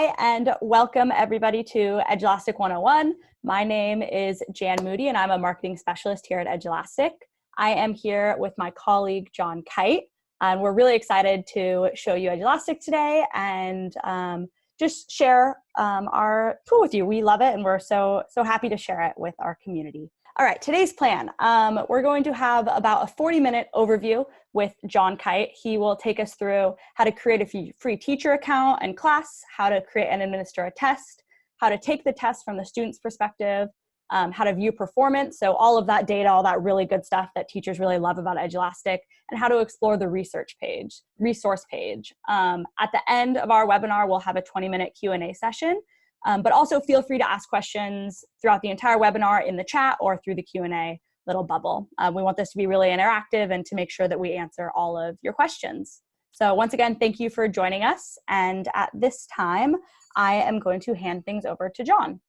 Hi, and welcome everybody to Edulastic 101. My name is Jan Moody, and I'm a marketing specialist here at Edulastic. I am here with my colleague, John Kite, and we're really excited to show you Edulastic today and just share our tool with you. We love it, and we're so happy to share it with our community. All right, today's plan. We're going to have about a 40-minute overview with John Kite. He will take us through how to create a free teacher account and class, how to create and administer a test, how to take the test from the student's perspective, how to view performance, so all of that data, all that really good stuff that teachers really love about Edulastic, and how to explore the resource page. At the end of our webinar, we'll have a 20-minute Q&A session. But also feel free to ask questions throughout the entire webinar in the chat or through the Q&A little bubble. We want this to be really interactive and to make sure that we answer all of your questions. So once again, thank you for joining us. And at this time, I am going to hand things over to John.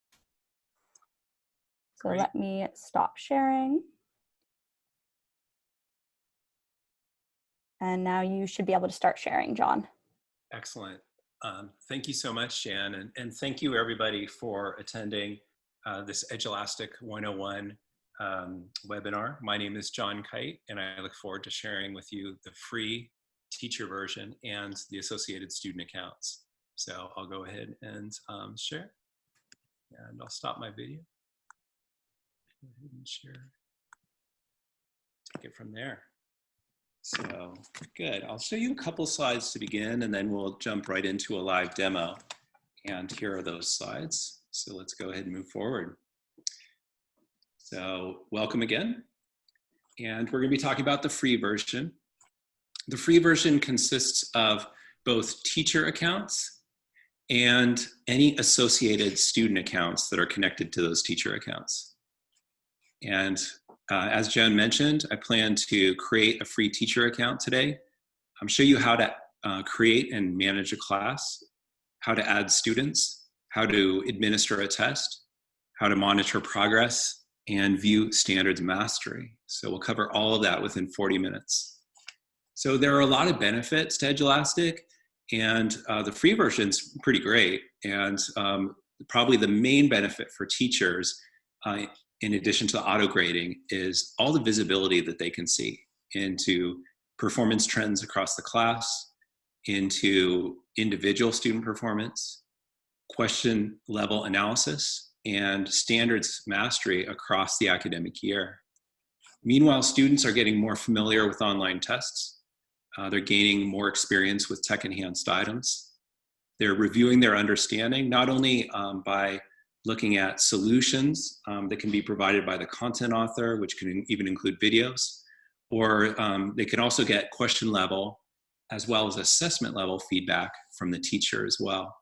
So let me stop sharing. And now you should be able to start sharing, John. Excellent. Thank you so much, Jan, and thank you everybody for attending this Edulastic 101 webinar. My name is John Kite, and I look forward to sharing with you the free teacher version and the associated student accounts. So I'll go ahead and share, and I'll stop my video. Go ahead and share. Take it from there. So good. I'll show you a couple slides to begin, and then we'll jump right into a live demo. And here are those slides. So let's go ahead and move forward. So welcome again. And we're going to be talking about the free version. The free version consists of both teacher accounts and any associated student accounts that are connected to those teacher accounts. And as Jen mentioned, I plan to create a free teacher account today. Show you how to create and manage a class, how to add students, how to administer a test, how to monitor progress, and view standards mastery. So we'll cover all of that within 40 minutes. So there are a lot of benefits to Edulastic, and the free version's pretty great. And probably the main benefit for teachers in addition to the auto grading, is all the visibility that they can see into performance trends across the class, into individual student performance, question level analysis, and standards mastery across the academic year. Meanwhile, students are getting more familiar with online tests. They're gaining more experience with tech-enhanced items. They're reviewing their understanding, not only by looking at solutions that can be provided by the content author, which can even include videos, or they can also get question level as well as assessment level feedback from the teacher as well.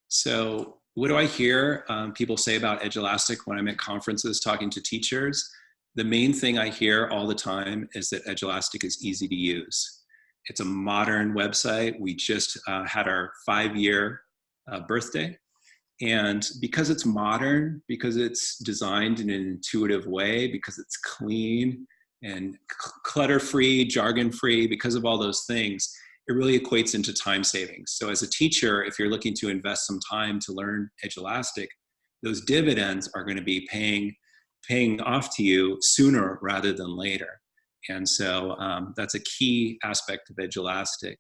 So what do I hear people say about Edulastic when I'm at conferences talking to teachers? The main thing I hear all the time is that Edulastic is easy to use. It's a modern website. We just had our 5-year birthday. And because it's modern, because it's designed in an intuitive way, because it's clean and clutter-free, jargon-free, because of all those things, it really equates into time savings. So as a teacher, if you're looking to invest some time to learn Edulastic, those dividends are going to be paying off to you sooner rather than later. And so that's a key aspect of Edulastic.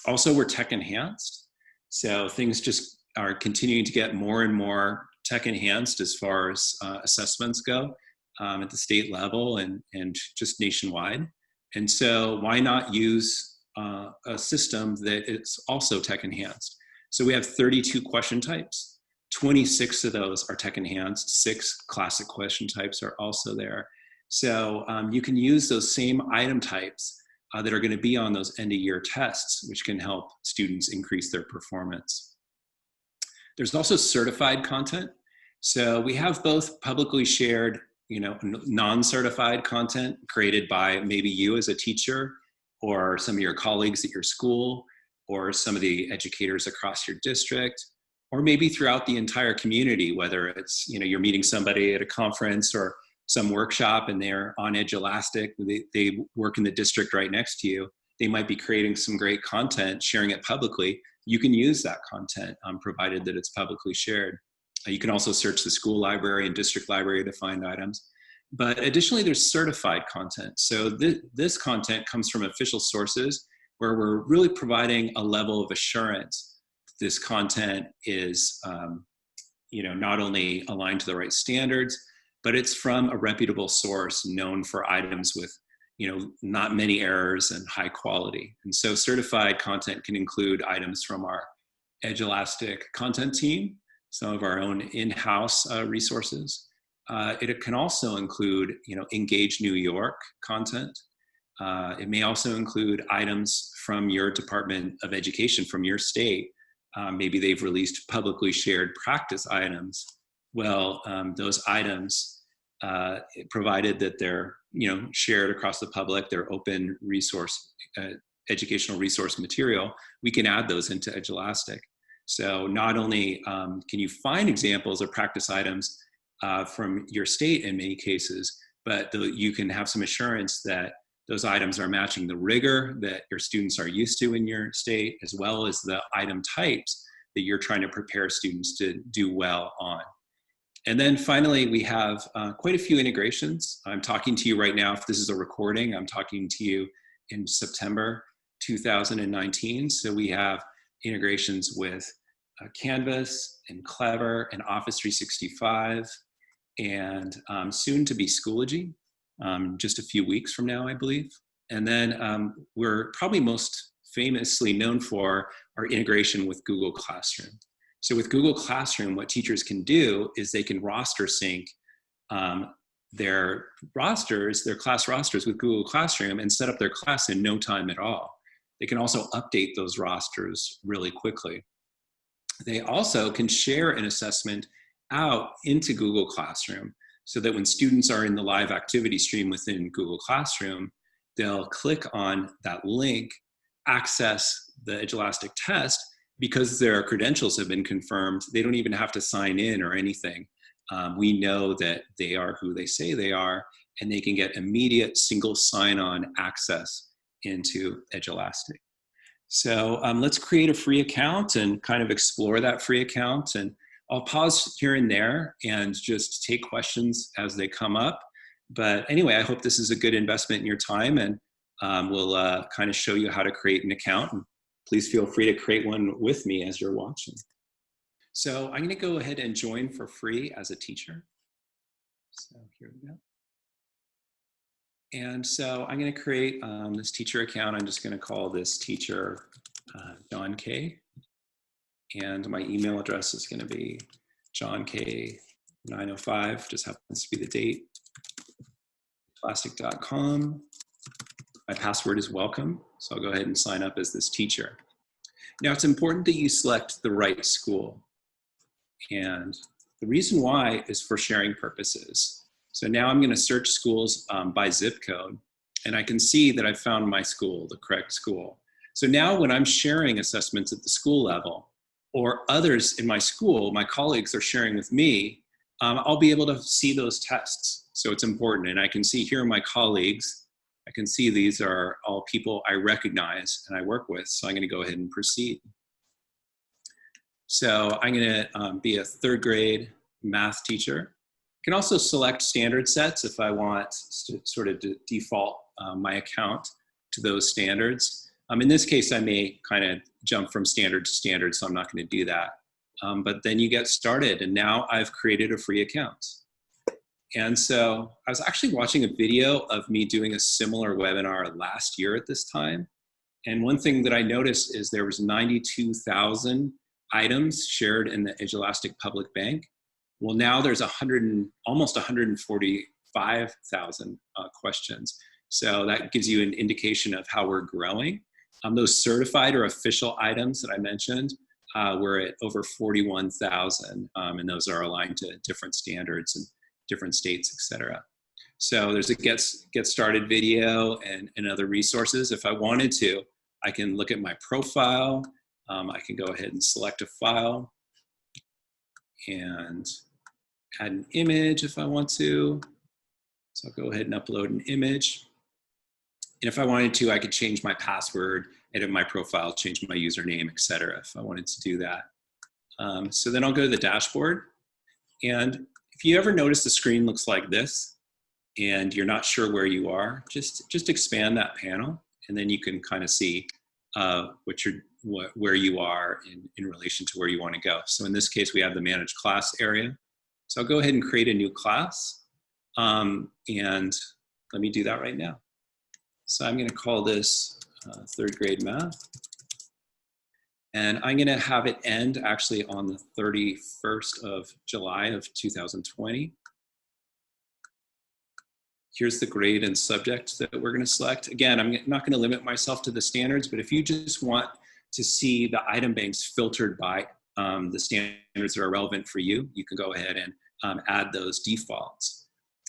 Also, we're tech-enhanced. So things just are continuing to get more and more tech enhanced as far as assessments go at the state level and just nationwide. And so why not use a system that is also tech enhanced? So we have 32 question types. 26 of those are tech enhanced. 6 classic question types are also there. So you can use those same item types that are going to be on those end of year tests, which can help students increase their performance. There's also certified content. So we have both publicly shared, non-certified content created by maybe you as a teacher or some of your colleagues at your school or some of the educators across your district, or maybe throughout the entire community, whether it's, you're meeting somebody at a conference or some workshop and they're on Edulastic, they work in the district right next to you. They might be creating some great content, sharing it publicly. you can use that content provided that it's publicly shared. You can also search the school library and district library to find items. But additionally, there's certified content. So this content comes from official sources where we're really providing a level of assurance this content is not only aligned to the right standards, but it's from a reputable source known for items with not many errors and high quality. And so certified content can include items from our Edulastic content team, some of our own in-house resources. It can also include Engage New York content. It may also include items from your Department of Education, from your state. Maybe they've released publicly shared practice items. Well, those items, provided that they're shared across the public, they're open resource, educational resource material, we can add those into Edulastic. So not only can you find examples of practice items from your state in many cases, but you can have some assurance that those items are matching the rigor that your students are used to in your state, as well as the item types that you're trying to prepare students to do well on. And then finally, we have quite a few integrations. I'm talking to you right now. If this is a recording, I'm talking to you in September 2019. So we have integrations with Canvas and Clever and Office 365 and soon to be Schoology. Just a few weeks from now, I believe. And then we're probably most famously known for our integration with Google Classroom. So with Google Classroom, what teachers can do is they can roster sync their class rosters with Google Classroom and set up their class in no time at all. They can also update those rosters really quickly. They also can share an assessment out into Google Classroom, so that when students are in the live activity stream within Google Classroom, they'll click on that link, access the Edulastic test. Because their credentials have been confirmed, they don't even have to sign in or anything. We know that they are who they say they are, and they can get immediate single sign-on access into Edulastic. So let's create a free account and kind of explore that free account. And I'll pause here and there and just take questions as they come up. But anyway, I hope this is a good investment in your time, and we'll kind of show you how to create an account. And please feel free to create one with me as you're watching. So I'm going to go ahead and join for free as a teacher. So here we go. And so I'm going to create this teacher account. I'm just going to call this teacher John K. And my email address is going to be johnk905, just happens to be the date, Edulastic.com. My password is welcome, so I'll go ahead and sign up as this teacher. Now, it's important that you select the right school. And the reason why is for sharing purposes. So now I'm going to search schools by zip code, and I can see that I've found my school, the correct school. So now when I'm sharing assessments at the school level, or others in my school, my colleagues are sharing with me, I'll be able to see those tests. So it's important. And I can see here my colleagues. I can see these are all people I recognize and I work with. So I'm going to go ahead and proceed. So I'm going to be a third grade math teacher. I can also select standard sets if I want to sort of default my account to those standards. In this case, I may kind of jump from standard to standard, so I'm not going to do that. But then you get started, and now I've created a free account. And so I was actually watching a video of me doing a similar webinar last year at this time. And one thing that I noticed is there was 92,000 items shared in the Edulastic Public Bank. Well, now there's almost 145,000 questions. So that gives you an indication of how we're growing. Those certified or official items that I mentioned, we're at over 41,000, and those are aligned to different standards and different states, et cetera. So there's a get started video and other resources. If I wanted to, I can look at my profile. I can go ahead and select a file and add an image if I want to. So I'll go ahead and upload an image. And if I wanted to, I could change my password edit my profile, change my username, etc. if I wanted to do that. So then I'll go to the dashboard. And if you ever notice the screen looks like this and you're not sure where you are, just expand that panel and then you can kind of see where you are in relation to where you want to go. So in this case, we have the manage class area. So I'll go ahead and create a new class. And let me do that right now. So I'm going to call this third grade math. And I'm going to have it end actually on the 31st of July of 2020. Here's the grade and subject that we're going to select. Again, I'm not going to limit myself to the standards, but if you just want to see the item banks filtered by the standards that are relevant for you, you can go ahead and add those defaults.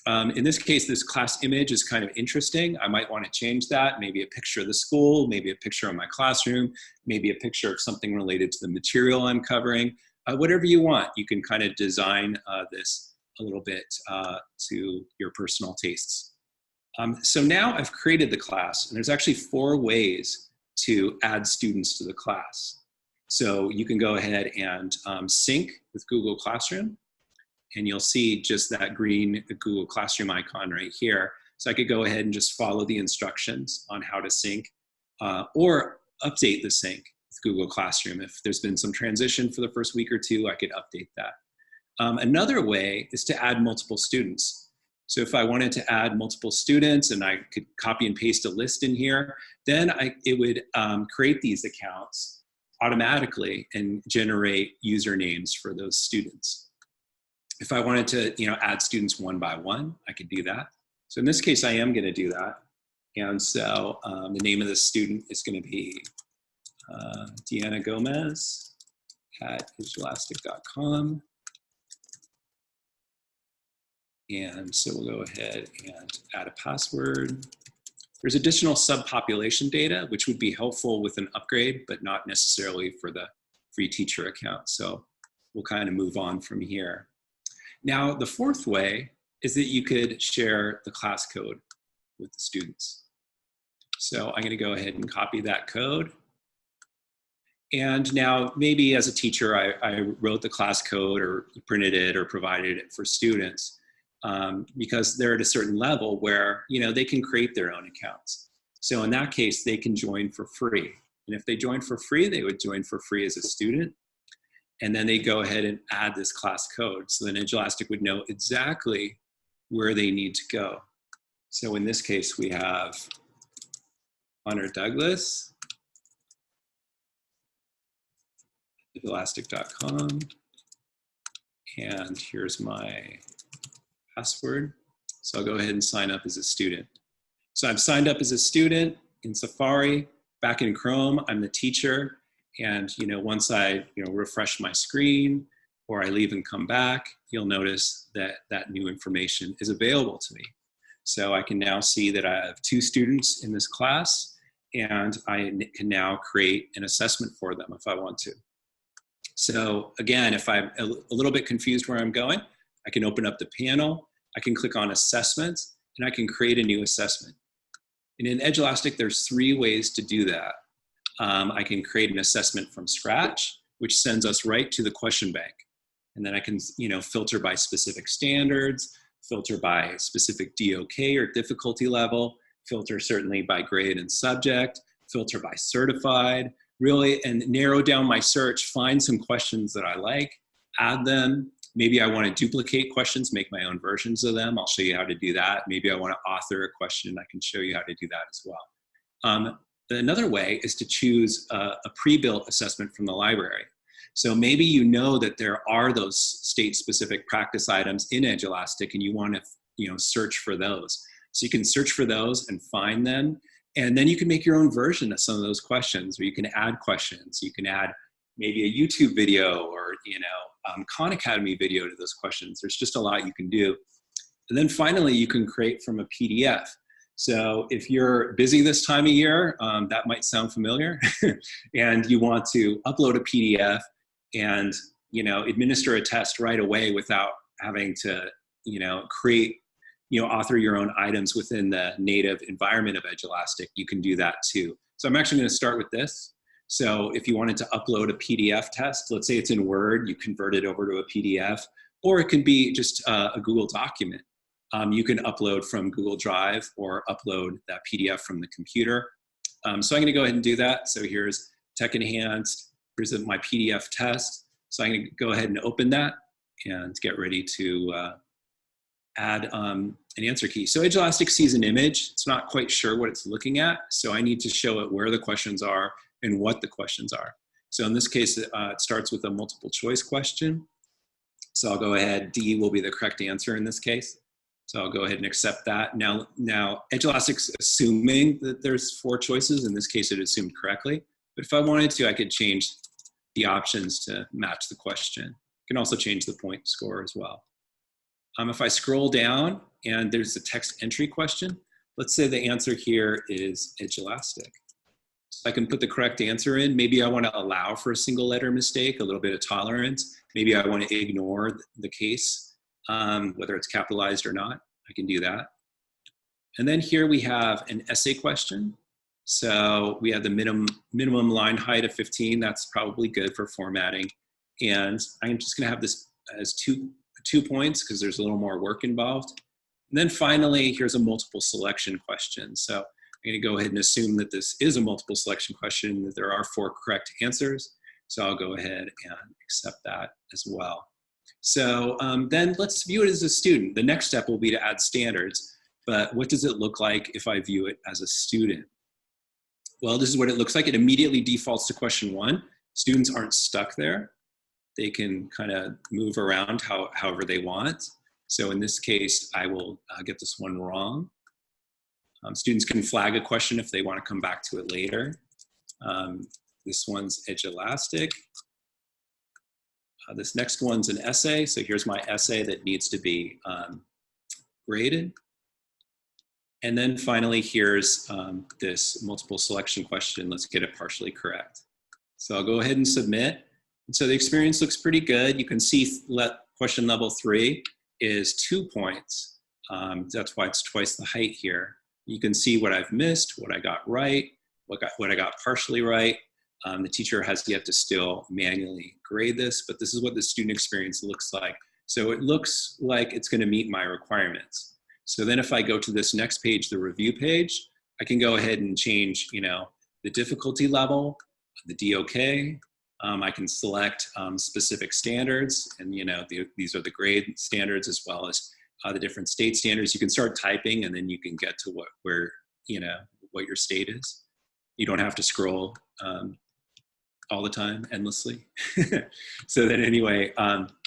In this case, this class image is kind of interesting. I might want to change that, maybe a picture of the school, maybe a picture of my classroom, maybe a picture of something related to the material I'm covering. Whatever you want, you can kind of design this a little bit to your personal tastes. So now I've created the class, and there's actually 4 ways to add students to the class. So you can go ahead and sync with Google Classroom, and you'll see just that green Google Classroom icon right here. So I could go ahead and just follow the instructions on how to sync or update the sync with Google Classroom. If there's been some transition for the first week or 2, I could update that. Another way is to add multiple students. So if I wanted to add multiple students and I could copy and paste a list in here, then it would create these accounts automatically and generate usernames for those students. If I wanted to add students one by one, I could do that. So in this case, I am going to do that. And so the name of the student is going to be Deanna Gomez at Edulastic.com. And so we'll go ahead and add a password. There's additional subpopulation data, which would be helpful with an upgrade, but not necessarily for the free teacher account. So we'll kind of move on from here. Now, the 4th way is that you could share the class code with the students. So I'm going to go ahead and copy that code. And now maybe as a teacher, I wrote the class code or printed it or provided it for students because they're at a certain level where they can create their own accounts. So in that case, they can join for free. And if they join for free, they would join for free as a student. And then they go ahead and add this class code. So then Edulastic would know exactly where they need to go. So in this case, we have Hunter Douglas, Edulastic.com, and here's my password. So I'll go ahead and sign up as a student. So I've signed up as a student in Safari. Back in Chrome, I'm the teacher. And once I refresh my screen or I leave and come back, you'll notice that that new information is available to me. So I can now see that I have 2 students in this class, and I can now create an assessment for them if I want to. So again, if I'm a little bit confused where I'm going, I can open up the panel, I can click on assessments, and I can create a new assessment. And in Edulastic, there's 3 ways to do that. I can create an assessment from scratch, which sends us right to the question bank. And then I can, filter by specific standards, filter by specific DOK or difficulty level, filter certainly by grade and subject, filter by certified, really, and narrow down my search, find some questions that I like, add them. Maybe I want to duplicate questions, make my own versions of them. I'll show you how to do that. Maybe I want to author a question. I can show you how to do that as well. Another way is to choose a pre-built assessment from the library. So maybe that there are those state-specific practice items in Edulastic and you want to search for those. So you can search for those and find them, and then you can make your own version of some of those questions, or you can add questions. You can add maybe a YouTube video or Khan Academy video to those questions. There's just a lot you can do. And then finally, you can create from a PDF. So if you're busy this time of year, that might sound familiar, and you want to upload a PDF and administer a test right away without having to create, author your own items within the native environment of Edulastic, you can do that too. So I'm actually going to start with this. So if you wanted to upload a PDF test, let's say it's in Word, you convert it over to a PDF, or it can be just a Google document. You can upload from Google Drive or upload that PDF from the computer. So I'm going to go ahead and do that. So here's Tech Enhanced. Here's my PDF test. So I'm going to go ahead and open that and get ready to add an answer key. So Edulastic sees an image. It's not quite sure what it's looking at. So I need to show it where the questions are and what the questions are. So in this case, it starts with a multiple choice question. So I'll go ahead, D will be the correct answer in this case. So I'll go ahead and accept that. Now Edulastic's assuming that there's 4 choices. In this case, it assumed correctly. But if I wanted to, I could change the options to match the question. I can also change the point score as well. If I scroll down and there's a text entry question, let's say the answer here is Edulastic. So I can put the correct answer in. Maybe I want to allow for a single letter mistake, a little bit of tolerance. Maybe I want to ignore the case, whether it's capitalized or not. I can do that. And then here we have an essay question. So we have the minimum line height of 15. That's probably good for formatting. And I'm just going to have this as two points because there's a little more work involved. And then finally, here's a multiple selection question. So I'm going to go ahead and assume that this is a multiple selection question, that there are 4 correct answers. So I'll go ahead and accept that as well. So then let's view it as a student. The next step will be to add standards, but what does it look like if I view it as a student? Well, this is what it looks like. It immediately defaults to question 1. Students aren't stuck there. They can kind of move around however they want. So in this case, I will get this one wrong. Students can flag a question if they want to come back to it later. This one's Edulastic. This next one's an essay. So here's my essay that needs to be graded. And then finally, here's this multiple selection question. Let's get it partially correct. So I'll go ahead and submit. And so the experience looks pretty good. You can see question level 3 is 2 points. That's why it's twice the height here. You can see what I've missed, what I got right, what I got partially right. The teacher has yet to still manually grade this, but this is what the student experience looks like. So it looks like it's going to meet my requirements. So then if I go to this next page, the review page, I can go ahead and change, the difficulty level, the DOK. I can select specific standards, and these are the grade standards as well as the different state standards. You can start typing, and then you can get to what your state is. You don't have to scroll all the time endlessly. So then anyway,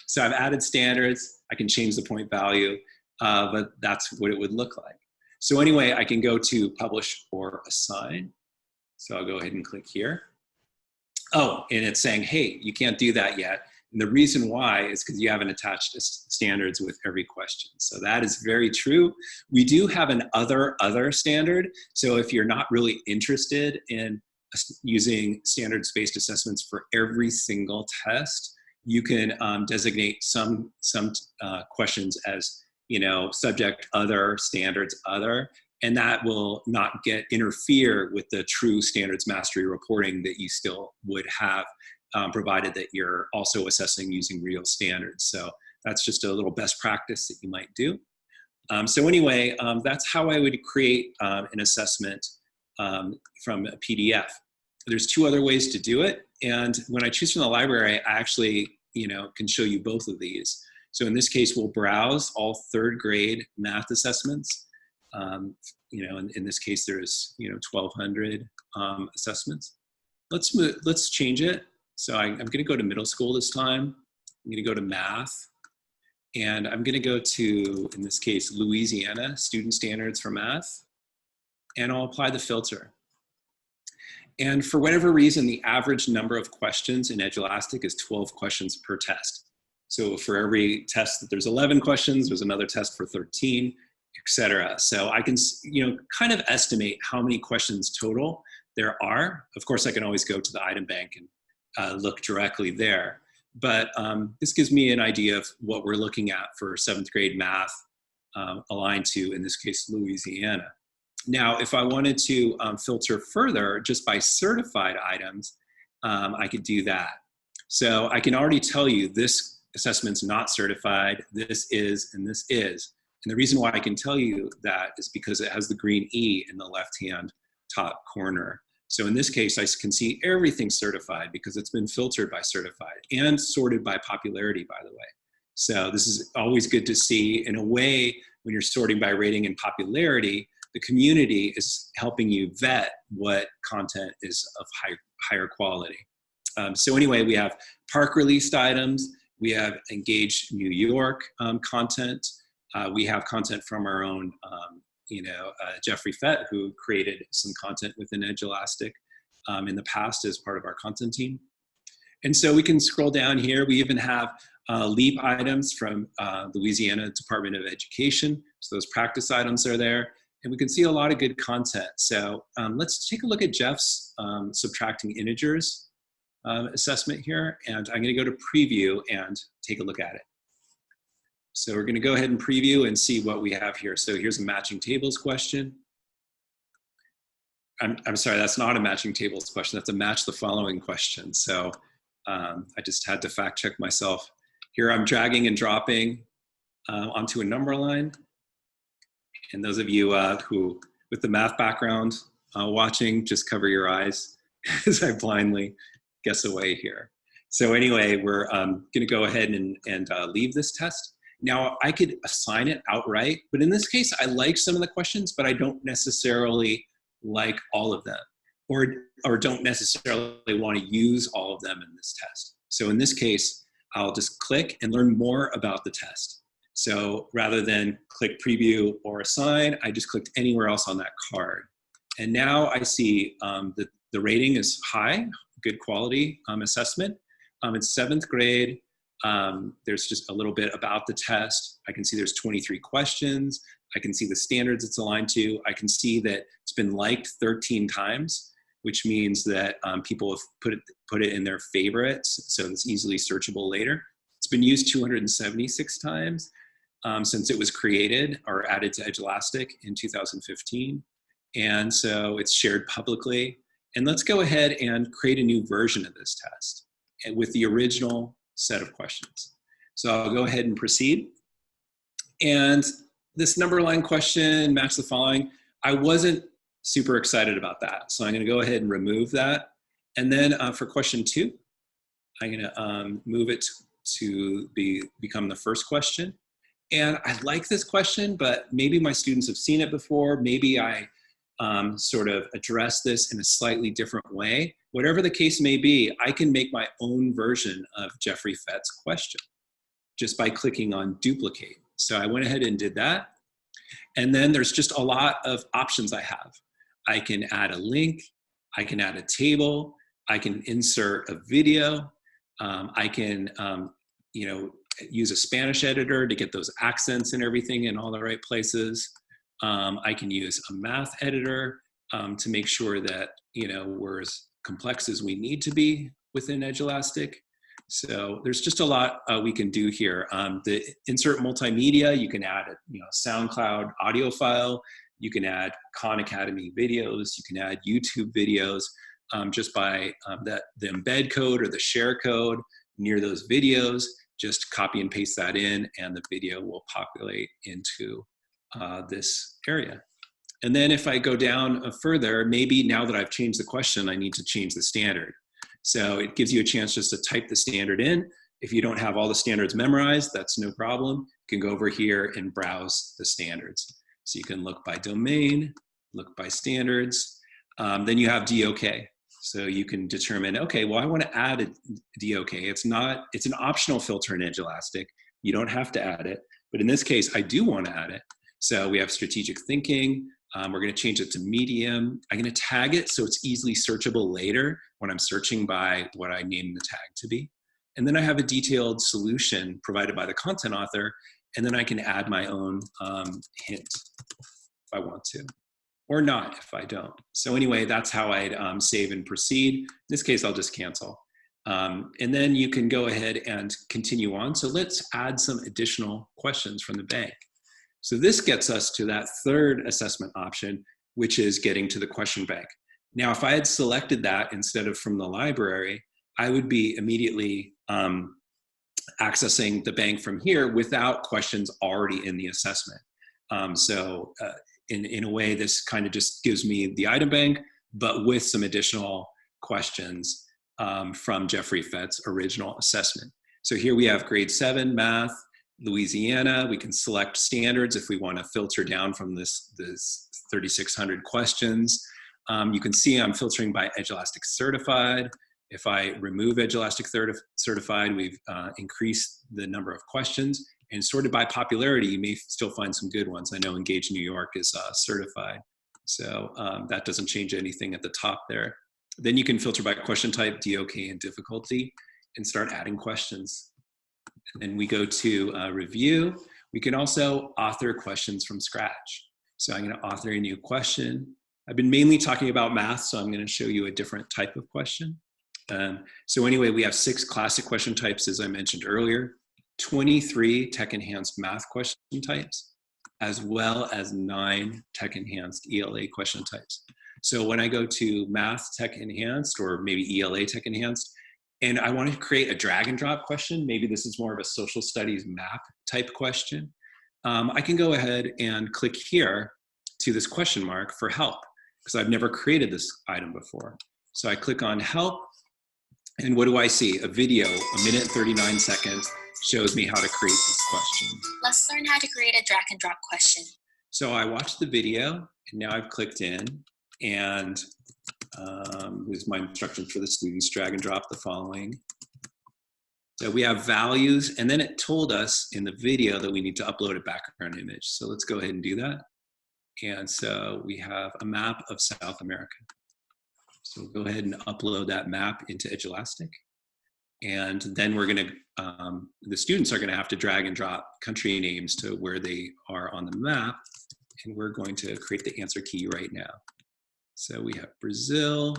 so I've added standards. I can change the point value, but that's what it would look like. So anyway, I can go to publish or assign. So I'll go ahead and click here. Oh, and it's saying, hey, you can't do that yet. And the reason why is because you haven't attached standards with every question. So that is very true. We do have an other standard. So if you're not really interested in using standards-based assessments for every single test, you can designate some questions as, subject other, standards other, and that will not interfere with the true standards mastery reporting that you still would have, provided that you're also assessing using real standards. So that's just a little best practice that you might do. So anyway, that's how I would create an assessment from a PDF. There's 2 other ways to do it. And when I choose from the library, I actually can show you both of these. So in this case, we'll browse all 3rd grade math assessments. In this case, there's 1,200 assessments. Let's change it. So I'm going to go to middle school this time. I'm going to go to math, and I'm going to go to, in this case, Louisiana student standards for math, and I'll apply the filter. And for whatever reason, the average number of questions in Edulastic is 12 questions per test. So for every test that there's 11 questions, there's another test for 13, etc. So I can, kind of estimate how many questions total there are. Of course, I can always go to the item bank and look directly there. But this gives me an idea of what we're looking at for 7th grade math aligned to, in this case, Louisiana. Now, if I wanted to filter further just by certified items, I could do that. So I can already tell you this assessment's not certified, this is, and this is. And the reason why I can tell you that is because it has the green E in the left-hand top corner. So in this case, I can see everything certified because it's been filtered by certified and sorted by popularity, by the way. So this is always good to see. In a way, when you're sorting by rating and popularity, the community is helping you vet what content is of higher quality. So anyway, we have PARCC released items, we have Engaged New York content, we have content from our own, Jeffrey Fett, who created some content within Edulastic in the past as part of our content team. And so we can scroll down here. We even have LEAP items from Louisiana Department of Education. So those practice items are there. And we can see a lot of good content. So let's take a look at Jeff's subtracting integers assessment here. And I'm gonna go to preview and take a look at it. So we're gonna go ahead and preview and see what we have here. So here's a matching tables question. I'm sorry, that's not a matching tables question. That's a match the following question. So I just had to fact check myself. Here I'm dragging and dropping onto a number line. And those of you who, with the math background watching, just cover your eyes as I blindly guess away here. So anyway, we're gonna go ahead and leave this test. Now I could assign it outright, but in this case, I like some of the questions, but I don't necessarily like all of them, or don't necessarily want to use all of them in this test. So in this case, I'll just click and learn more about the test. So rather than click preview or assign, I just clicked anywhere else on that card. And now I see that the rating is high, good quality assessment. It's 7th grade. There's just a little bit about the test. I can see there's 23 questions. I can see the standards it's aligned to. I can see that it's been liked 13 times, which means that people have put it in their favorites, so it's easily searchable later. It's been used 276 times since it was created or added to Edulastic in 2015. And so it's shared publicly. And let's go ahead and create a new version of this test with the original set of questions. So I'll go ahead and proceed. And this number line question, match the following, I wasn't super excited about that. So I'm gonna go ahead and remove that. And then for question 2, I'm gonna move it to become the first question. And I like this question, but maybe my students have seen it before. Maybe I sort of address this in a slightly different way. Whatever the case may be, I can make my own version of Jeffrey Fett's question just by clicking on duplicate. So I went ahead and did that. And then there's just a lot of options I have. I can add a link, I can add a table, I can insert a video, I can use a Spanish editor to get those accents and everything in all the right places. I can use a math editor to make sure that we're as complex as we need to be within Edulastic. So there's just a lot we can do here. The insert multimedia, you can add a SoundCloud audio file, you can add Khan Academy videos, you can add YouTube videos just by the embed code or the share code near those videos. Just copy and paste that in and the video will populate into this area. And then if I go down further, maybe now that I've changed the question, I need to change the standard. So it gives you a chance just to type the standard in. If you don't have all the standards memorized, that's no problem. You can go over here and browse the standards. So you can look by domain, look by standards. Then you have DOK. So you can determine, okay, well, I want to add a DOK. It's an optional filter in Edulastic. You don't have to add it. But in this case, I do want to add it. So we have strategic thinking. We're going to change it to medium. I'm going to tag it so it's easily searchable later when I'm searching by what I name the tag to be. And then I have a detailed solution provided by the content author. And then I can add my own hint if I want to, or not if I don't. So anyway, that's how I'd save and proceed. In this case, I'll just cancel. And then you can go ahead and continue on. So let's add some additional questions from the bank. So this gets us to that third assessment option, which is getting to the question bank. Now, if I had selected that instead of from the library, I would be immediately accessing the bank from here without questions already in the assessment. In a way, this kind of just gives me the item bank, but with some additional questions from Jeffrey Fett's original assessment. So here we have grade 7 math, Louisiana. We can select standards if we want to filter down from this 3,600 questions. You can see I'm filtering by Edulastic certified. If I remove Edulastic certified, we've increased the number of questions. And sorted by popularity, you may still find some good ones. I know Engage New York is certified. So that doesn't change anything at the top there. Then you can filter by question type, DOK, and difficulty, and start adding questions. And then we go to review. We can also author questions from scratch. So I'm going to author a new question. I've been mainly talking about math, so I'm going to show you a different type of question. So anyway, we have 6 classic question types, as I mentioned earlier, 23 tech-enhanced math question types, as well as 9 tech-enhanced ELA question types. So when I go to math tech-enhanced, or maybe ELA tech-enhanced, and I want to create a drag and drop question, maybe this is more of a social studies map type question, I can go ahead and click here to this question mark for help, because I've never created this item before. So I click on help, and what do I see? A video, 1 minute 39 seconds, shows me how to create this question. Let's learn how to create a drag and drop question. So I watched the video, and now I've clicked in, and here's my instructions for the students: drag and drop the following. So we have values, and then it told us in the video that we need to upload a background image. So let's go ahead and do that. And so we have a map of South America. So we'll go ahead and upload that map into Edulastic. And then we're gonna, the students are gonna have to drag and drop country names to where they are on the map. And we're going to create the answer key right now. So we have Brazil,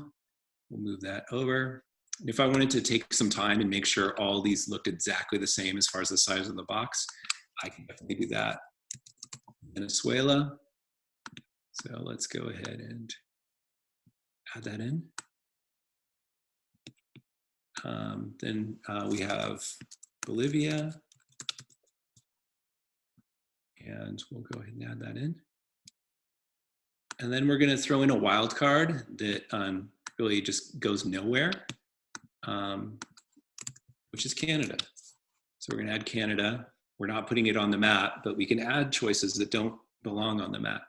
we'll move that over. And if I wanted to take some time and make sure all these looked exactly the same as far as the size of the box, I can definitely do that. Venezuela. So let's go ahead and add that in. Then we have Bolivia, and we'll go ahead and add that in. And then we're going to throw in a wild card that really just goes nowhere, which is Canada. So we're going to add Canada. We're not putting it on the map, but we can add choices that don't belong on the map.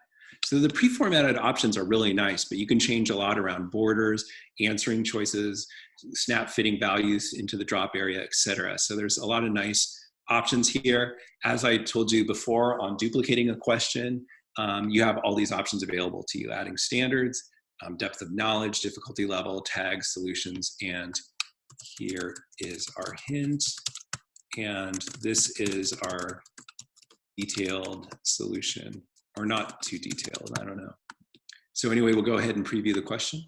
So the pre-formatted options are really nice, but you can change a lot around borders, answering choices, snap fitting values into the drop area, etc. So there's a lot of nice options here. As I told you before on duplicating a question, you have all these options available to you: adding standards, depth of knowledge, difficulty level, tags, solutions, and here is our hint. And this is our detailed solution. Or not too detailed, I don't know. So anyway, we'll go ahead and preview the question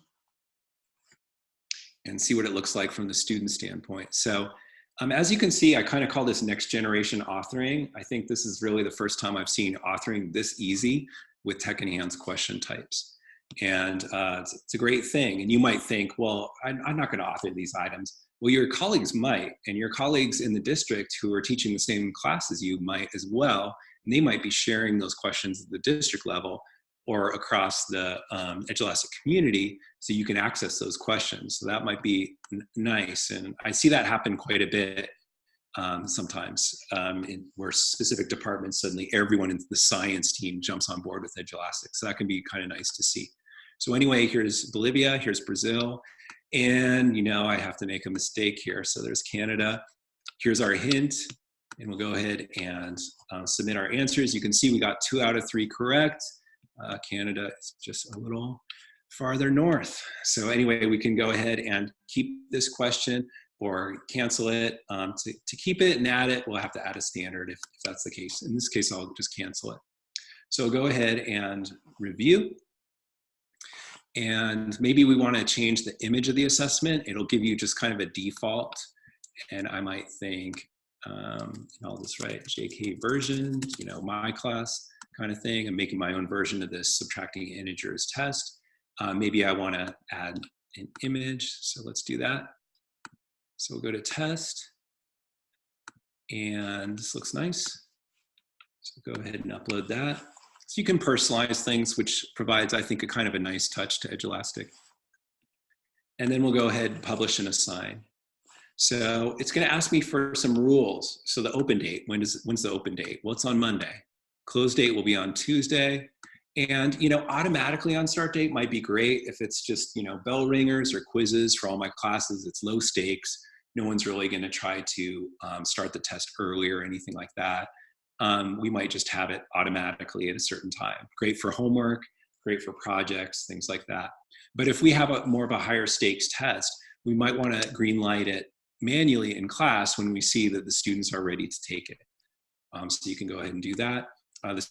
and see what it looks like from the student standpoint. So as you can see, I kind of call this next generation authoring. I think this is really the first time I've seen authoring this easy with tech-enhanced question types. And it's a great thing. And you might think, well, I'm not gonna author these items. Well, your colleagues might, and your colleagues in the district who are teaching the same class as you might as well. And they might be sharing those questions at the district level or across the Edulastic community, so you can access those questions. So that might be nice. And I see that happen quite a bit sometimes where specific departments, suddenly everyone in the science team jumps on board with Edulastic. So that can be kind of nice to see. So anyway, here's Bolivia, here's Brazil. And I have to make a mistake here. So there's Canada. Here's our hint. And we'll go ahead and submit our answers. You can see we got 2 out of 3 correct. Canada is just a little farther north. So anyway, we can go ahead and keep this question or cancel it. To keep it and add it, we'll have to add a standard if that's the case. In this case, I'll just cancel it. So go ahead and review. And maybe we want to change the image of the assessment. It'll give you just kind of a default. And I might think, I'll just write JK version, my class, kind of thing. I'm making my own version of this subtracting integers test. Maybe I want to add an image, so let's do that. So we'll go to test, and this looks nice. So go ahead and upload that. So you can personalize things, which provides, I think, a kind of a nice touch to Edulastic. And then we'll go ahead and publish and assign. So it's going to ask me for some rules. So the open date, when's the open date? Well, it's on Monday. Close date will be on Tuesday. And, you know, automatically on start date might be great if it's just, you know, bell ringers or quizzes for all my classes. It's low stakes. No one's really going to try to start the test early or anything like that. We might just have it automatically at a certain time. Great for homework, great for projects, things like that. But if we have more of a higher stakes test, we might want to green light it manually in class when we see that the students are ready to take it. So you can go ahead and do that. The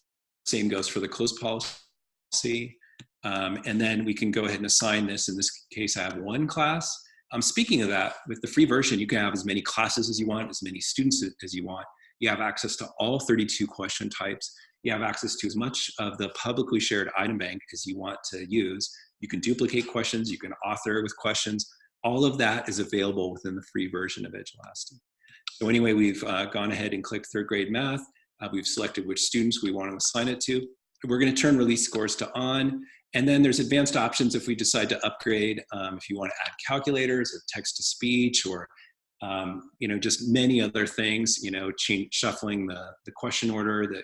same goes for the closed policy. And then we can go ahead and assign this. In this case, I have one class. Speaking of that, with the free version, you can have as many classes as you want, as many students as you want. You have access to all 32 question types. You have access to as much of the publicly shared item bank as you want to use. You can duplicate questions. You can author with questions. All of that is available within the free version of Edulastic. So anyway, we've gone ahead and clicked third grade math. We've selected which students we want to assign it to. We're going to turn release scores to on. And then there's advanced options if we decide to upgrade, if you want to add calculators or text to speech or you know, just many other things, you know, shuffling the question order,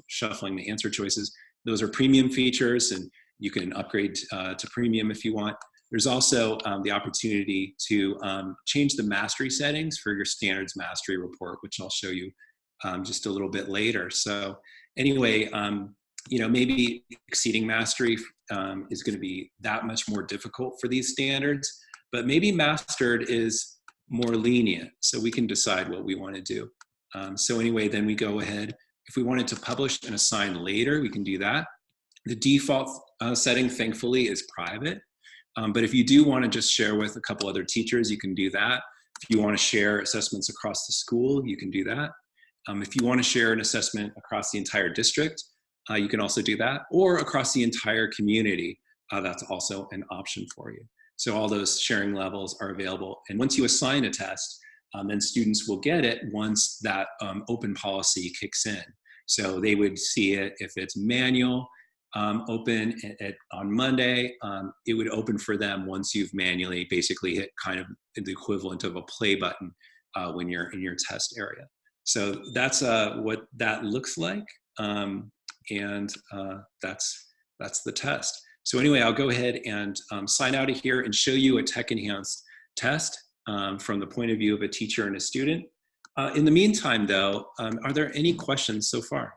shuffling the answer choices. Those are premium features, and you can upgrade to premium if you want. There's also the opportunity to change the mastery settings for your standards mastery report, which I'll show you just a little bit later. So anyway, you know, maybe exceeding mastery is going to be that much more difficult for these standards, but maybe mastered is more lenient, so we can decide what we want to do. So anyway, then we go ahead. If we wanted to publish and assign later, we can do that. The default setting, thankfully, is private. But if you do want to just share with a couple other teachers, you can do that. If you want to share assessments across the school, you can do that. If you want to share an assessment across the entire district, you can also do that. Or across the entire community, that's also an option for you. So all those sharing levels are available. And once you assign a test, then students will get it once that open policy kicks in. So they would see it if it's manual, open on Monday. It would open for them once you've manually basically hit kind of the equivalent of a play button when you're in your test area. So that's what that looks like. And that's the test. So anyway, I'll go ahead and sign out of here and show you a tech-enhanced test from the point of view of a teacher and a student. In the meantime, though, are there any questions so far?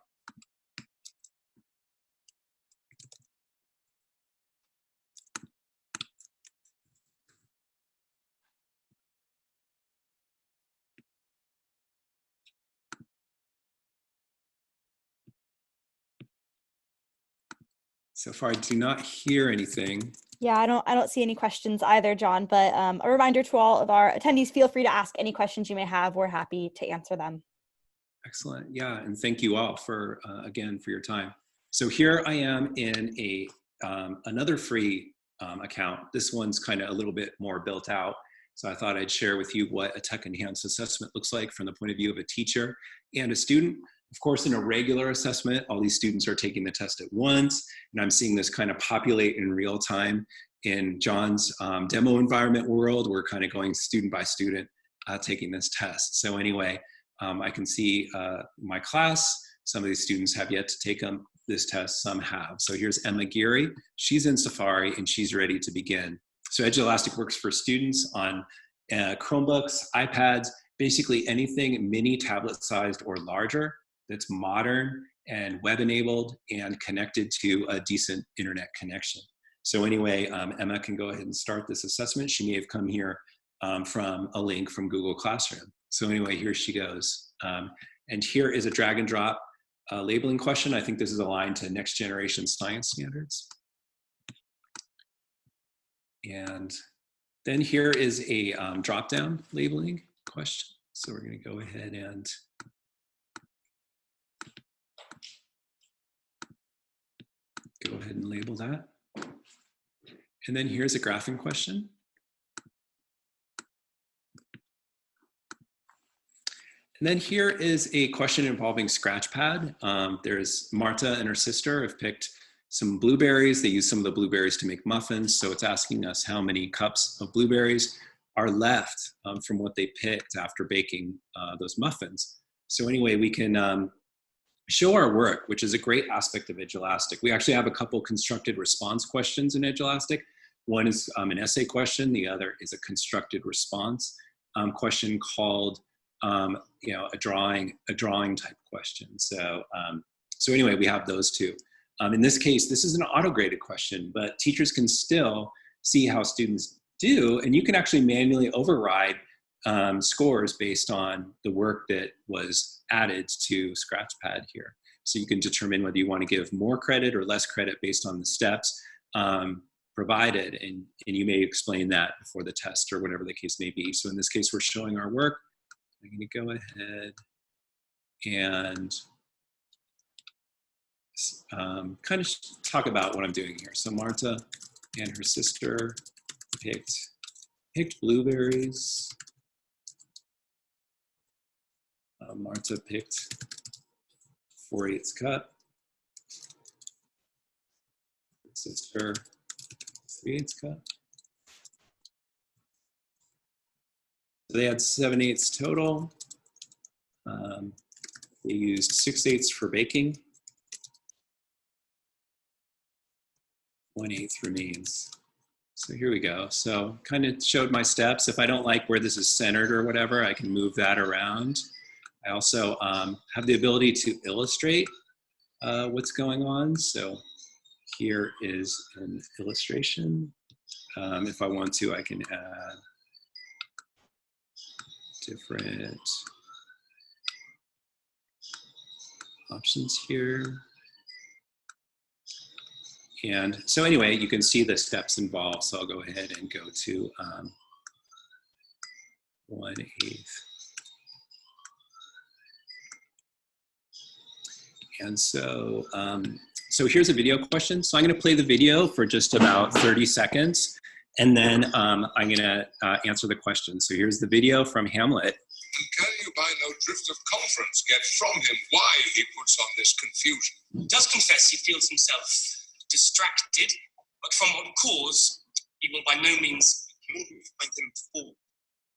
So far, I do not hear anything. Yeah, I don't see any questions either, John, but a reminder to all of our attendees, feel free to ask any questions you may have. We're happy to answer them. Excellent. Yeah, and thank you all for, again, for your time. So here I am in another free account. This one's kind of a little bit more built out. So I thought I'd share with you what a tech-enhanced assessment looks like from the point of view of a teacher and a student. Of course, in a regular assessment, all these students are taking the test at once, and I'm seeing this kind of populate in real time. In John's demo environment world, we're kind of going student by student taking this test. So anyway, I can see my class. Some of these students have yet to take this test, some have. So here's Emma Geary. She's in Safari, and she's ready to begin. So Edulastic works for students on Chromebooks, iPads, basically anything mini tablet-sized or larger that's modern and web-enabled and connected to a decent internet connection. So anyway, Emma can go ahead and start this assessment. She may have come here from a link from Google Classroom. So anyway, here she goes. And here is a drag and drop labeling question. I think this is aligned to next generation science standards. And then here is a drop-down labeling question. So we're gonna go ahead and Go ahead and label that. And then here's a graphing question. And then here is a question involving Scratchpad. There's Marta and her sister have picked some blueberries. They use some of the blueberries to make muffins. So it's asking us how many cups of blueberries are left from what they picked after baking those muffins. So anyway, we can show our work, which is a great aspect of Edulastic. We actually have a couple constructed response questions in Edulastic. One is an essay question. The other is a constructed response question called a drawing type question. So anyway, we have those two. In this case, this is an auto-graded question, but teachers can still see how students do, and you can actually manually override scores based on the work that was added to Scratchpad here. So you can determine whether you want to give more credit or less credit based on the steps provided, and you may explain that before the test or whatever the case may be. So in this case, we're showing our work. I'm going to go ahead and kind of talk about what I'm doing here. So Marta and her sister picked blueberries. Marta picked 4/8 cup. Sister 3/8 cup. So they had 7/8 total. They used 6/8 for baking. 1/8 remains. So here we go. So kind of showed my steps. If I don't like where this is centered or whatever, I can move that around. I also have the ability to illustrate what's going on. So here is an illustration. If I want to, I can add different options here. And so anyway, you can see the steps involved. So I'll go ahead and go to 1/8. And so, so here's a video question. So I'm going to play the video for just about 30 seconds, and then I'm going to answer the question. So here's the video from Hamlet. And can you by no drift of conference get from him why he puts on this confusion? He does confess he feels himself distracted, but from what cause he will by no means move him forward.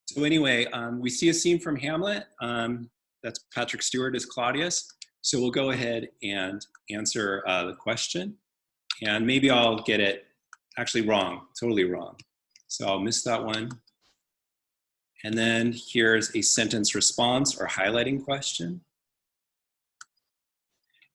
So anyway, we see a scene from Hamlet. That's Patrick Stewart as Claudius. So we'll go ahead and answer the question. And maybe I'll get it actually wrong, totally wrong. So I'll miss that one. And then here's a sentence response or highlighting question.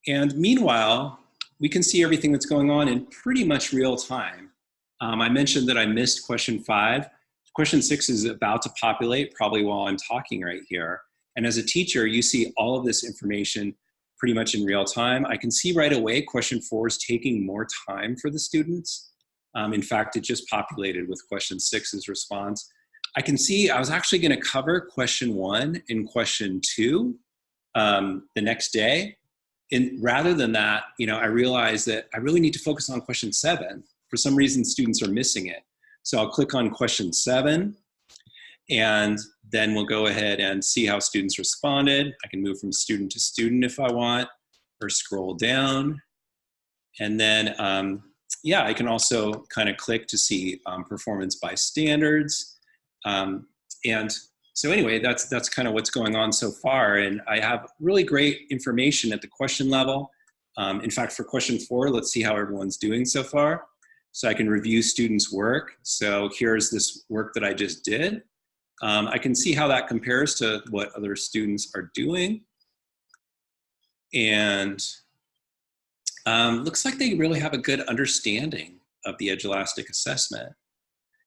And meanwhile, we can see everything that's going on in pretty much real time. I mentioned that I missed question 5. Question 6 is about to populate probably while I'm talking right here. And as a teacher, you see all of this information pretty much in real time. I can see right away question 4 is taking more time for the students. In fact, it just populated with question 6's response. I can see I was actually going to cover question 1 and question 2 the next day. And rather than that, I realized that I really need to focus on question 7. For some reason, students are missing it. So I'll click on question 7, and then we'll go ahead and see how students responded. I can move from student to student if I want, or scroll down. And then, yeah, I can also kind of click to see performance by standards. And so anyway, that's kind of what's going on so far. And I have really great information at the question level. In fact, for question 4, let's see how everyone's doing so far. So I can review students' work. So here's this work that I just did. I can see how that compares to what other students are doing. And looks like they really have a good understanding of the Edulastic assessment.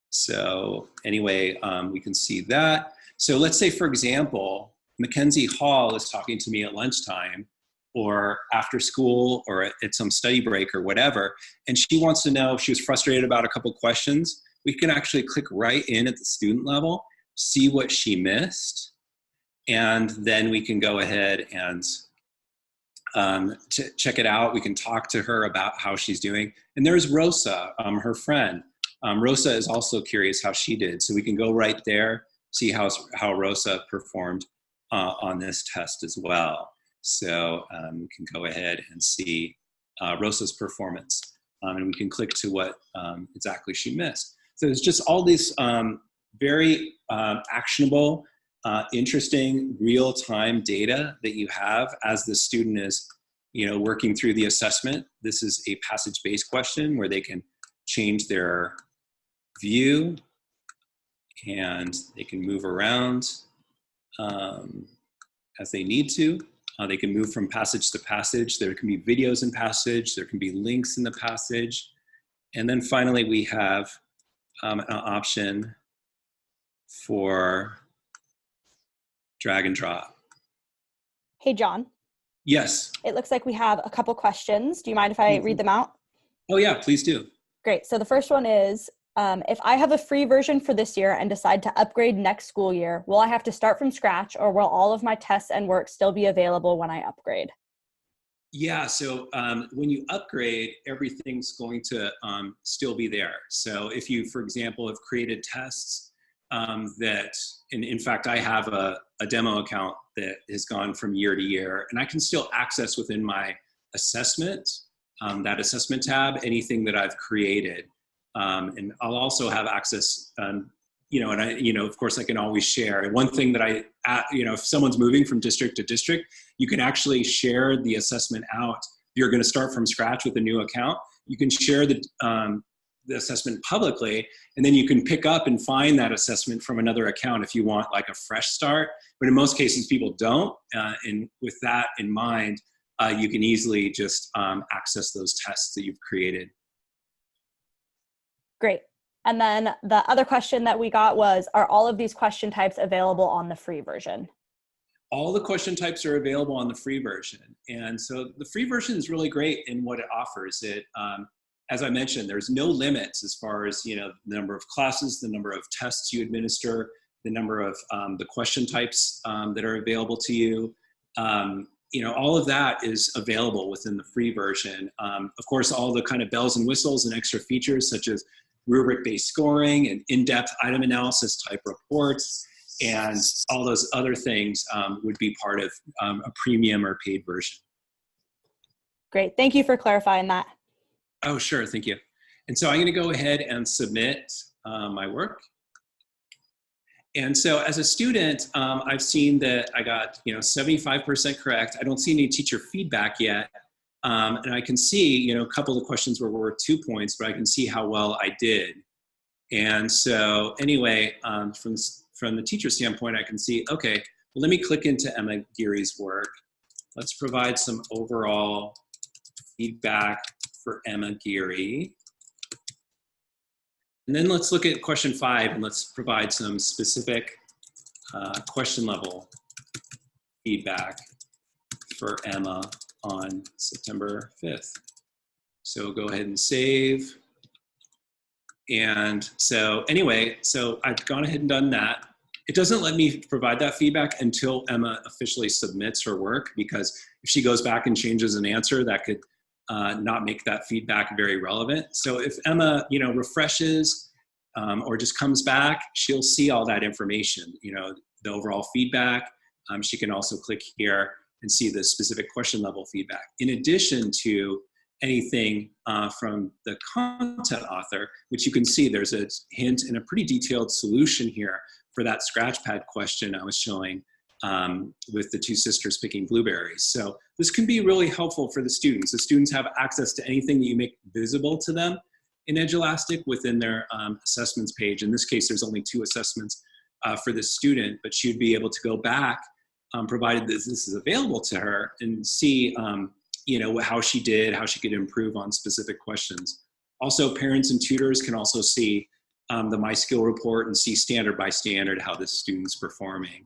So anyway, we can see that. So let's say, for example, Mackenzie Hall is talking to me at lunchtime or after school or at some study break or whatever, and she wants to know if she was frustrated about a couple questions. We can actually click right in at the student level, see what she missed, and then we can go ahead and check it out. We can talk to her about how she's doing. And there's Rosa, her friend. Rosa is also curious how she did. So we can go right there, see how Rosa performed on this test as well. So we can go ahead and see Rosa's performance. And we can click to what exactly she missed. So it's just all these very actionable, interesting, real-time data that you have as the student is, working through the assessment. This is a passage-based question where they can change their view and they can move around as they need to. They can move from passage to passage. There can be videos in passage. There can be links in the passage. And then finally, we have an option for drag and drop. Hey, John. Yes. It looks like we have a couple questions. Do you mind if I read them out? Oh yeah, please do. Great. So the first one is, if I have a free version for this year and decide to upgrade next school year, will I have to start from scratch, or will all of my tests and work still be available when I upgrade? Yeah, so when you upgrade, everything's going to still be there. So if you, for example, have created tests that, and in fact, I have a demo account that has gone from year to year, and I can still access within my assessment, that assessment tab, anything that I've created. And I'll also have access, and of course I can always share. And one thing that if someone's moving from district to district, you can actually share the assessment out. If you're going to start from scratch with a new account, you can share the assessment publicly, and then you can pick up and find that assessment from another account if you want like a fresh start. But in most cases, people don't. And with that in mind, you can easily just access those tests that you've created. Great. And then the other question that we got was, are all of these question types available on the free version? All the question types are available on the free version. And so the free version is really great in what it offers. It, as I mentioned, there's no limits as far as, the number of classes, the number of tests you administer, the number of the question types that are available to you. All of that is available within the free version. Of course, all the kind of bells and whistles and extra features such as rubric-based scoring and in-depth item analysis type reports and all those other things would be part of a premium or paid version. Great. Thank you for clarifying that. Oh, sure. Thank you. And so I'm going to go ahead and submit my work. And so as a student, I've seen that I got 75% correct. I don't see any teacher feedback yet. And I can see, a couple of questions were worth 2 points, but I can see how well I did. And so anyway, from the teacher standpoint, I can see, okay, well, let me click into Emma Geary's work. Let's provide some overall feedback for Emma Geary. And then let's look at question 5 and let's provide some specific question level feedback for Emma on September 5th. So go ahead and save. And so anyway, so I've gone ahead and done that. It doesn't let me provide that feedback until Emma officially submits her work, because if she goes back and changes an answer, that could not make that feedback very relevant. So if Emma, refreshes or just comes back, she'll see all that information, the overall feedback. She can also click here and see the specific question level feedback. In addition to anything from the content author, which you can see there's a hint and a pretty detailed solution here for that scratchpad question I was showing with the two sisters picking blueberries. So this can be really helpful for the students. The students have access to anything that you make visible to them in Edulastic within their assessments page. In this case, there's only 2 assessments for the student, but she'd be able to go back, provided that this is available to her, and see how she did, how she could improve on specific questions. Also, parents and tutors can also see the My Skill report and see standard by standard how the student's performing.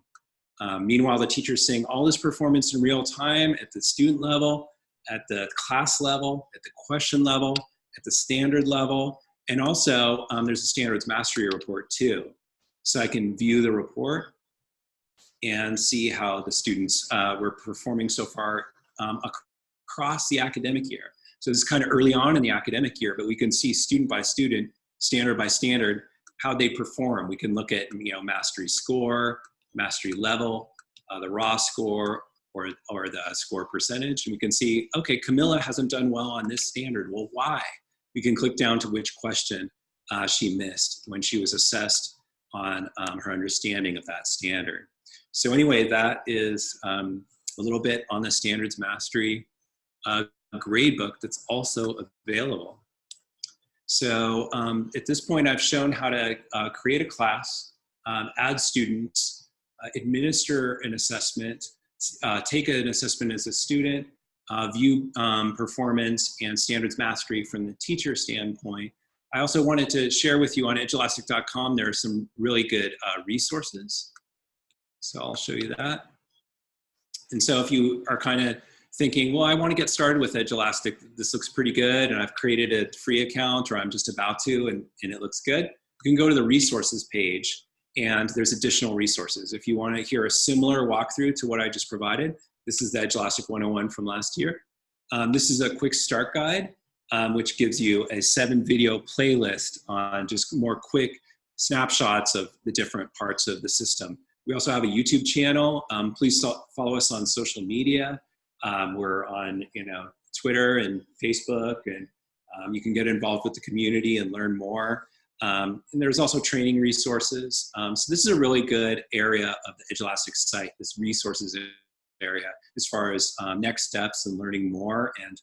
Meanwhile, the teacher's seeing all this performance in real time at the student level, at the class level, at the question level, at the standard level, and also there's a standards mastery report too. So I can view the report and see how the students were performing so far across the academic year. So this is kind of early on in the academic year, but we can see student by student, standard by standard, how they perform. We can look at, mastery score, mastery level, the raw score, or the score percentage. And we can see, okay, Camilla hasn't done well on this standard. Well, why? We can click down to which question she missed when she was assessed on her understanding of that standard. So anyway, that is a little bit on the standards mastery gradebook that's also available. So at this point, I've shown how to create a class, add students, administer an assessment, take an assessment as a student, view performance and standards mastery from the teacher standpoint. I also wanted to share with you on edulastic.com, there are some really good resources. So I'll show you that. And so if you are kind of thinking, well, I want to get started with Edulastic, this looks pretty good, and I've created a free account, or I'm just about to, and it looks good, you can go to the resources page, and there's additional resources. If you want to hear a similar walkthrough to what I just provided, this is the Edulastic 101 from last year. This is a quick start guide, which gives you a 7-video playlist on just more quick snapshots of the different parts of the system. We also have a YouTube channel. Please follow us on social media. We're on, Twitter and Facebook, and you can get involved with the community and learn more. And there's also training resources. So this is a really good area of the Edulastic site, this resources area, as far as next steps and learning more. And,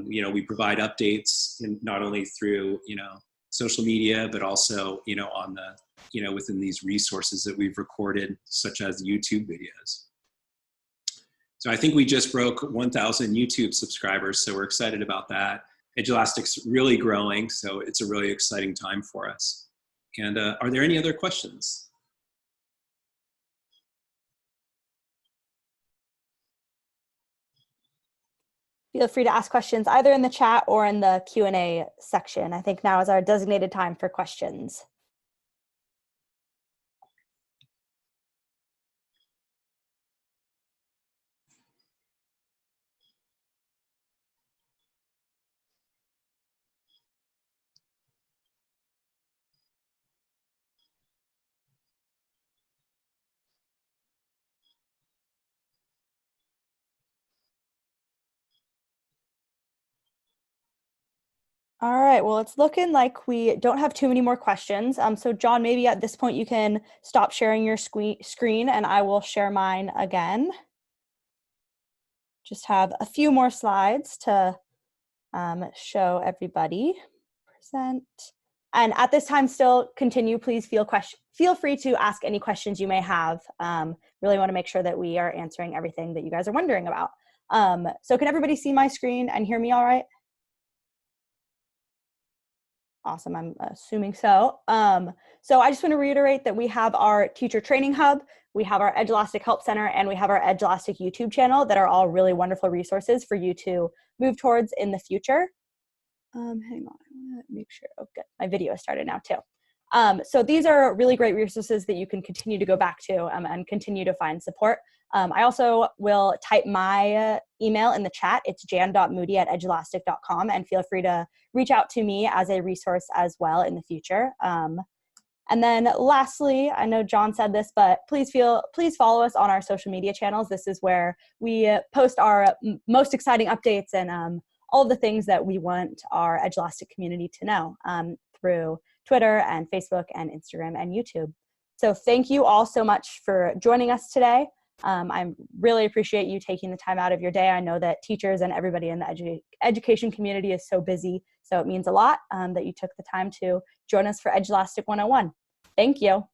we provide updates not only through, social media, but also, on the, within these resources that we've recorded, such as YouTube videos. So I think we just broke 1,000 YouTube subscribers, so we're excited about that. Edulastic's really growing, so it's a really exciting time for us. And are there any other questions? Feel free to ask questions either in the chat or in the Q&A section. I think now is our designated time for questions. All right, well, it's looking like we don't have too many more questions. So John, maybe at this point you can stop sharing your screen and I will share mine again. Just have a few more slides to show everybody. Present. And at this time, still continue, please feel free to ask any questions you may have. Really want to make sure that we are answering everything that you guys are wondering about. So can everybody see my screen and hear me all right? Awesome, I'm assuming so. So I just want to reiterate that we have our teacher training hub, we have our Edulastic Help Center, and we have our Edulastic YouTube channel that are all really wonderful resources for you to move towards in the future. Hang on, I want to make sure, oh good, my video started now too. So these are really great resources that you can continue to go back to and continue to find support. I also will type my email in the chat. It's jan.moody@edulastic.com, and feel free to reach out to me as a resource as well in the future. And then lastly, I know John said this, but please follow us on our social media channels. This is where we post our most exciting updates and all of the things that we want our Edulastic community to know through Twitter and Facebook and Instagram and YouTube. So thank you all so much for joining us today. I really appreciate you taking the time out of your day. I know that teachers and everybody in the education community is so busy, so it means a lot that you took the time to join us for Edulastic 101. Thank you.